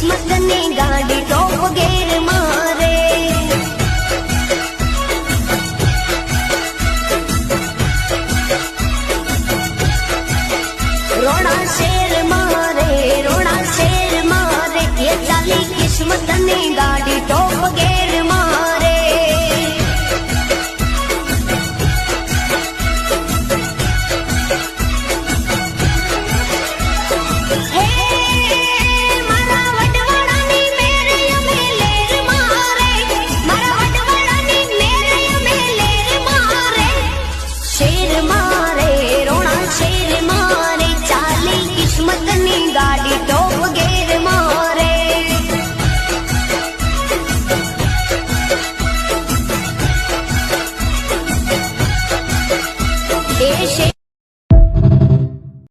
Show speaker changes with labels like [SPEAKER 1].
[SPEAKER 1] किस्मत ने गाड़ी टॉप गेर मारे रोड़ा शेर मारे ये चाली किस्मत ने गाड़ी टॉप गेर